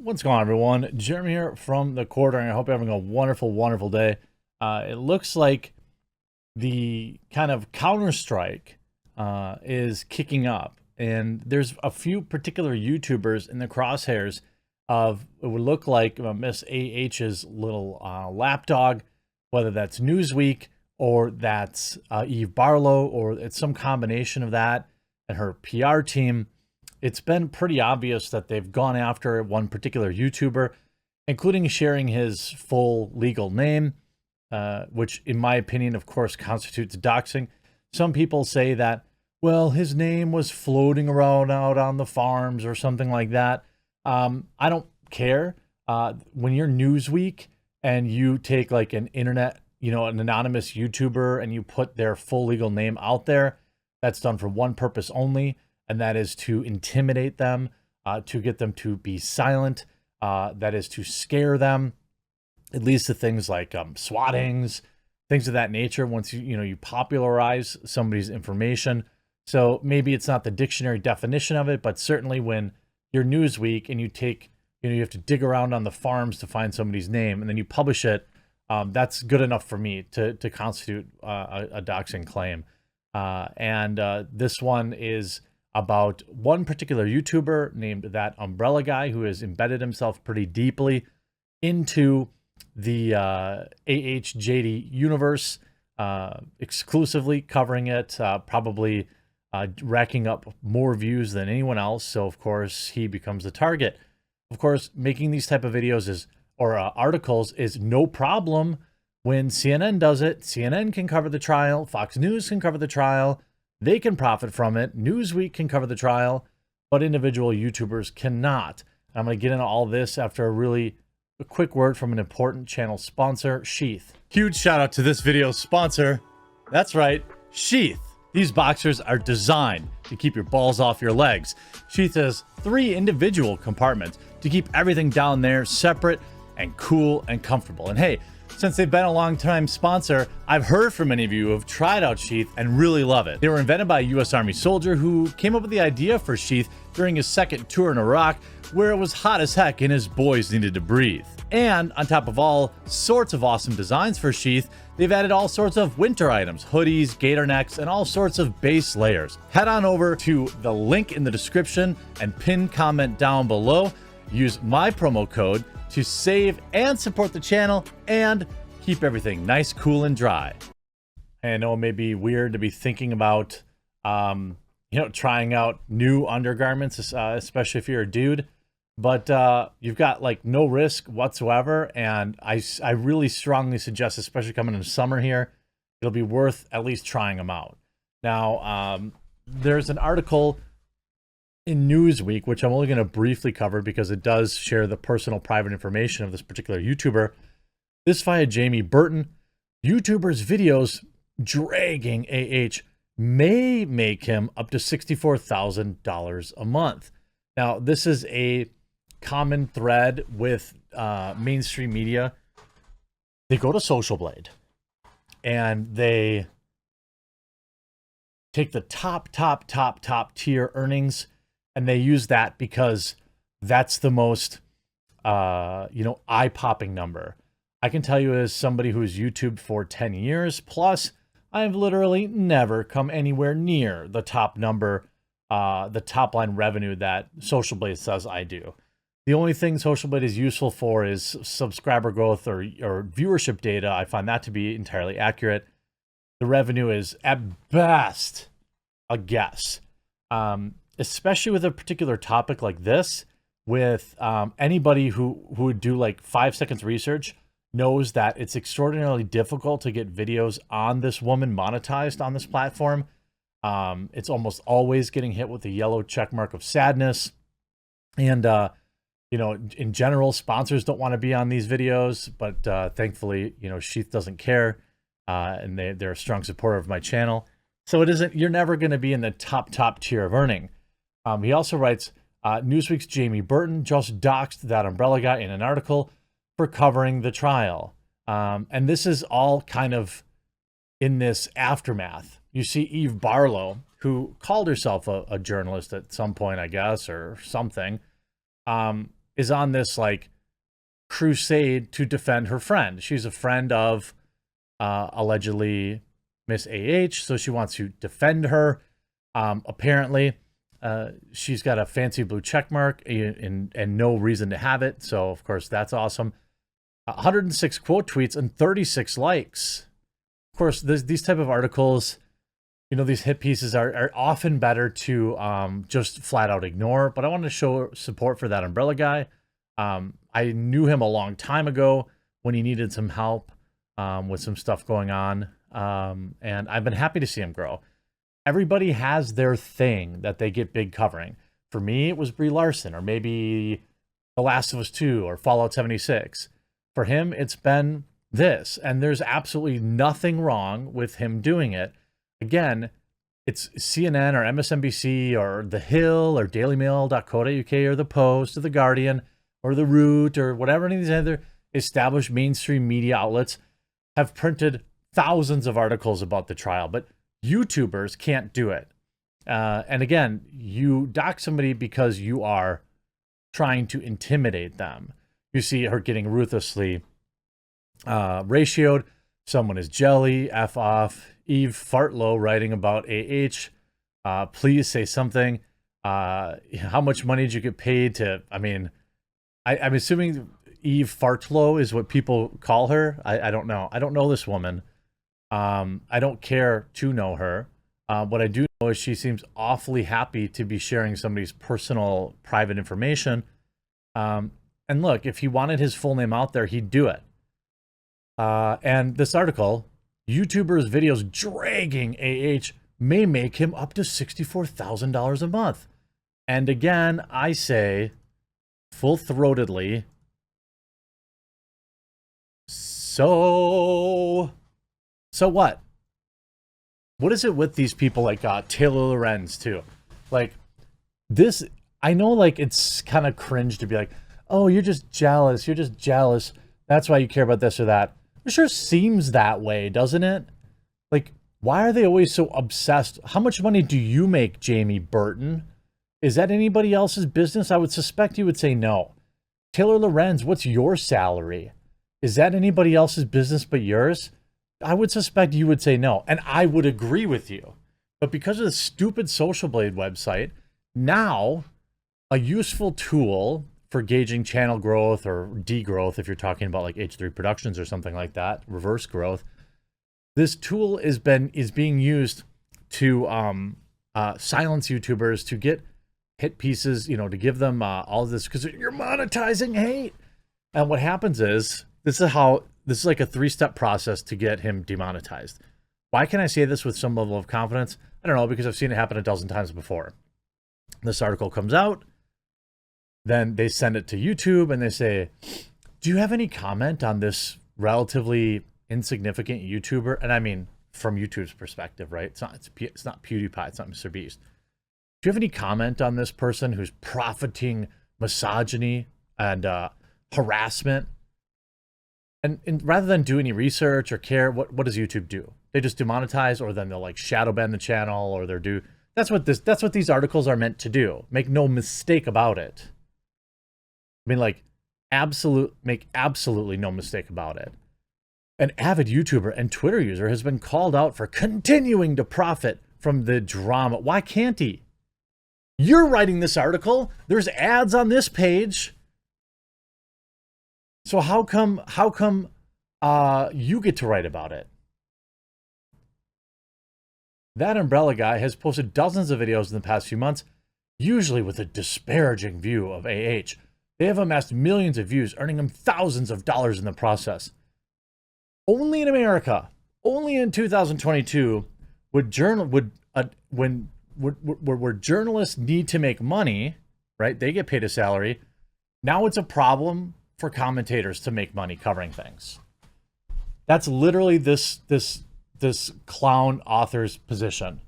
What's going on, everyone? Jeremy here from the quarter, and I hope you're having a wonderful, wonderful day. It looks like the kind of counter-strike is kicking up, and there's a few particular YouTubers in the crosshairs of it would look like Miss AH's little lapdog, whether that's Newsweek or that's Eve Barlow, or it's some combination of that and her PR team. It's been pretty obvious that they've gone after one particular YouTuber, including sharing his full legal name, which in my opinion, of course, constitutes doxing. Some people say that, well, his name was floating around out on the farms or something like that. I don't care. When you're Newsweek and you take like an internet, an anonymous YouTuber and you put their full legal name out there, that's done for one purpose only, and that is to intimidate them, to get them to be silent, that is to scare them. It leads to things like swattings, things of that nature once you popularize somebody's information. So maybe it's not the dictionary definition of it, but certainly when you're Newsweek and you take, you have to dig around on the farms to find somebody's name and then you publish it, that's good enough for me to constitute a doxing claim. This one is about one particular YouTuber named ThatUmbrellaGuy, who has embedded himself pretty deeply into the AHJD universe, exclusively covering it, probably racking up more views than anyone else. So of course he becomes the target. Of course, making these type of videos or articles is no problem. When CNN does it, CNN can cover the trial, Fox News can cover the trial, they can profit from it. Newsweek can cover the trial, but individual YouTubers cannot. I'm going to get into all this after a quick word from an important channel sponsor, Sheath. Huge shout out to this video's sponsor. That's right, Sheath. These boxers are designed to keep your balls off your legs. Sheath has 3 individual compartments to keep everything down there separate and cool and comfortable. And hey, since they've been a long-time sponsor, I've heard from many of you who have tried out Sheath and really love it. They were invented by a U.S. Army soldier who came up with the idea for Sheath during his second tour in Iraq, where it was hot as heck and his boys needed to breathe. And on top of all sorts of awesome designs for Sheath, they've added all sorts of winter items, hoodies, gator necks, and all sorts of base layers. Head on over to the link in the description and pinned comment down below. Use my promo code to save and support the channel and keep everything nice, cool, and dry. I know it may be weird to be thinking about, trying out new undergarments, especially if you're a dude, but you've got like no risk whatsoever. And I really strongly suggest, especially coming into summer here, it'll be worth at least trying them out. Now, there's an article in Newsweek, which I'm only going to briefly cover because it does share the personal private information of this particular YouTuber. This via Jamie Burton. YouTuber's videos dragging AH may make him up to $64,000 a month. Now, this is a common thread with mainstream media. They go to Social Blade and they take the top tier earnings, and they use that because that's the most, eye-popping number. I can tell you as somebody who's YouTubed for 10 years plus, I've literally never come anywhere near the top number, the top line revenue that Social Blade says I do. The only thing Social Blade is useful for is subscriber growth or viewership data. I find that to be entirely accurate. The revenue is at best a guess. Especially with a particular topic like this, with anybody who would do like 5 seconds research knows that it's extraordinarily difficult to get videos on this woman monetized on this platform. It's almost always getting hit with the yellow check mark of sadness. And, in general, sponsors don't want to be on these videos, but thankfully, Sheath doesn't care. And they're a strong supporter of my channel. So you're never going to be in the top tier of earning. He also writes, Newsweek's Jamie Burton just doxed ThatUmbrellaGuy in an article for covering the trial. And this is all kind of in this aftermath. You see Eve Barlow, who called herself a journalist at some point, I guess, or something, is on this like crusade to defend her friend. She's a friend of allegedly Miss AH, so she wants to defend her. Apparently, she's got a fancy blue check mark and no reason to have it. So, of course, that's awesome. 106 quote tweets and 36 likes. Of course, these type of articles, you know, these hit pieces are often better to just flat out ignore. But I wanted to show support for That Umbrella Guy. I knew him a long time ago when he needed some help with some stuff going on. And I've been happy to see him grow. Everybody has their thing that they get big covering. For me, it was Brie Larson, or maybe The Last of Us 2 or Fallout 76. For him, it's been this, and there's absolutely nothing wrong with him doing it. Again, it's CNN or MSNBC or The Hill or dailymail.co.uk or The Post or The Guardian or The Root or whatever any of these other established mainstream media outlets have printed thousands of articles about the trial, but YouTubers can't do it. And again, you dox somebody because you are trying to intimidate them. You see her getting ruthlessly ratioed. Someone is jelly, F off. Eve Fartlow writing about AH. Please say something. How much money did you get paid to, I mean, I'm assuming Eve Fartlow is what people call her. I don't know. I don't know this woman. I don't care to know her. What I do know is she seems awfully happy to be sharing somebody's personal, private information. And look, if he wanted his full name out there, he'd do it. And this article, YouTubers' videos dragging AH may make him up to $64,000 a month. And again, I say full-throatedly, so what? What is it with these people like Taylor Lorenz too? Like this, I know like it's kind of cringe to be like, oh, you're just jealous. You're just jealous. That's why you care about this or that. It sure seems that way, doesn't it? Like, why are they always so obsessed? How much money do you make, Jamie Burton? Is that anybody else's business? I would suspect you would say no. Taylor Lorenz, what's your salary? Is that anybody else's business but yours? I would suspect you would say no. And I would agree with you. But because of the stupid Social Blade website, now a useful tool for gauging channel growth or degrowth, if you're talking about like H3 Productions or something like that, reverse growth, this tool is being used to silence YouTubers, to get hit pieces, you know, to give them all this, because you're monetizing hate. And what happens is, this is like a 3-step process to get him demonetized. Why can I say this with some level of confidence? I don't know, because I've seen it happen a dozen times before. This article comes out, then they send it to YouTube and they say, do you have any comment on this relatively insignificant YouTuber? And I mean, from YouTube's perspective, right? It's not PewDiePie, it's not Mr. Beast. Do you have any comment on this person who's profiting misogyny and harassment? And rather than do any research or care, what does YouTube do? They just demonetize, or then they'll like shadow ban the channel, or they'll do. That's what these articles are meant to do. Make no mistake about it. I mean, like, make absolutely no mistake about it. An avid YouTuber and Twitter user has been called out for continuing to profit from the drama. Why can't he? You're writing this article. There's ads on this page. So how come you get to write about it? That Umbrella Guy has posted dozens of videos in the past few months, usually with a disparaging view of AH. They have amassed millions of views, earning him thousands of dollars in the process. Only in America, only in 2022, where journalists need to make money, right? They get paid a salary. Now it's a problem for commentators to make money covering things. That's literally this clown author's position.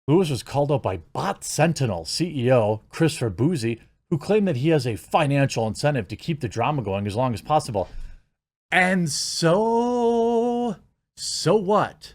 Lewis was called out by Bot Sentinel CEO Christopher Boozy, who claimed that he has a financial incentive to keep the drama going as long as possible. And so what?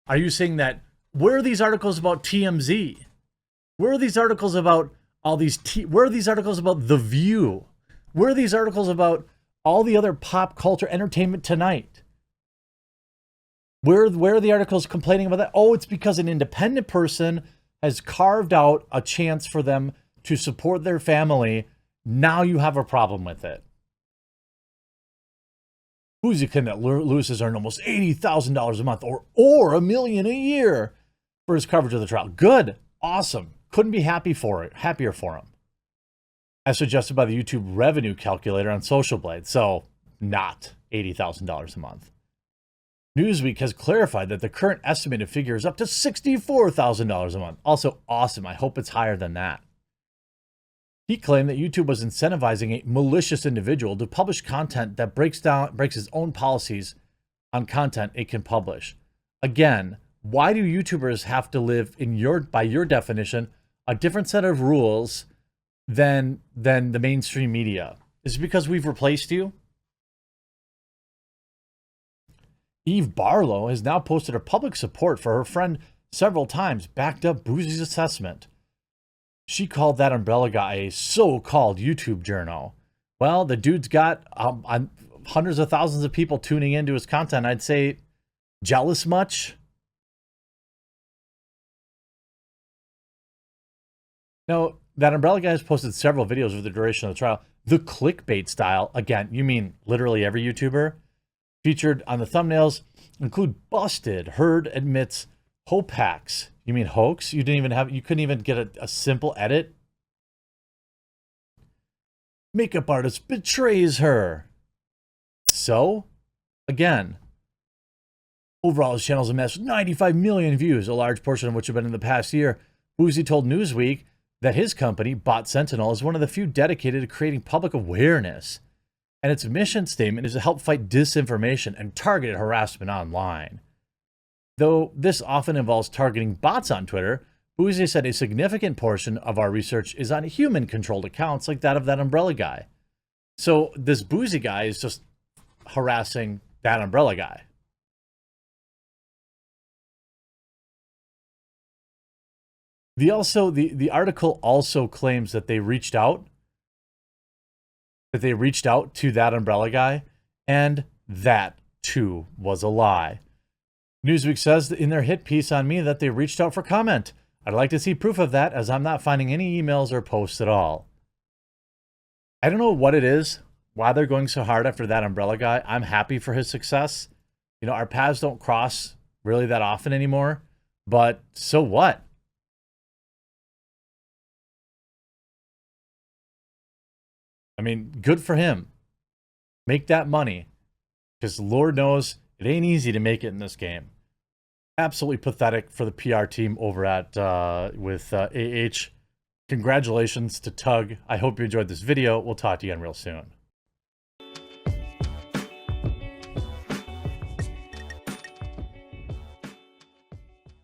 Are you saying that, where are these articles about TMZ? Where are these articles about all these, where are these articles about The View? Where are these articles about all the other pop culture entertainment tonight? Where are the articles complaining about that? Oh, it's because an independent person has carved out a chance for them to support their family. Now you have a problem with it. Boozy claimed that Lewis has earned almost $80,000 a month or $1 million a year for his coverage of the trial. Good. Awesome. Couldn't be happier for him. As suggested by the YouTube revenue calculator on Social Blade. So, not $80,000 a month. Newsweek has clarified that the current estimated figure is up to $64,000 a month. Also awesome. I hope it's higher than that. He claimed that YouTube was incentivizing a malicious individual to publish content that breaks its own policies on content it can publish. Again, why do YouTubers have to live by your definition, a different set of rules than the mainstream media? Is it because we've replaced you? Eve Barlow has now posted her public support for her friend several times, backed up Boozy's assessment. She called That Umbrella Guy a so-called YouTube journo. Well, the dude's got hundreds of thousands of people tuning into his content. I'd say jealous much? Now, That Umbrella Guy has posted several videos over the duration of the trial. The clickbait style, again, you mean literally every YouTuber, featured on the thumbnails include busted, Heard admits hope hacks. You mean hoax? You couldn't even get a simple edit? Makeup artist betrays her. So, again, overall his channel's amassed 95 million views, a large portion of which have been in the past year. Boozy told Newsweek that his company, Bot Sentinel, is one of the few dedicated to creating public awareness. And its mission statement is to help fight disinformation and targeted harassment online. Though this often involves targeting bots on Twitter, Boozy said a significant portion of our research is on human-controlled accounts like that of That Umbrella Guy. So this Boozy guy is just harassing That Umbrella Guy. The article also claims that they reached out to That Umbrella Guy, and that too was a lie. Newsweek says in their hit piece on me that they reached out for comment. I'd like to see proof of that, as I'm not finding any emails or posts at all. I don't know what it is, why they're going so hard after That Umbrella Guy. I'm happy for his success. You know, our paths don't cross really that often anymore, but so what? I mean, good for him. Make that money. Because Lord knows it ain't easy to make it in this game. Absolutely pathetic for the PR team over at AH. Congratulations to Tug. I hope you enjoyed this video. We'll talk to you again real soon.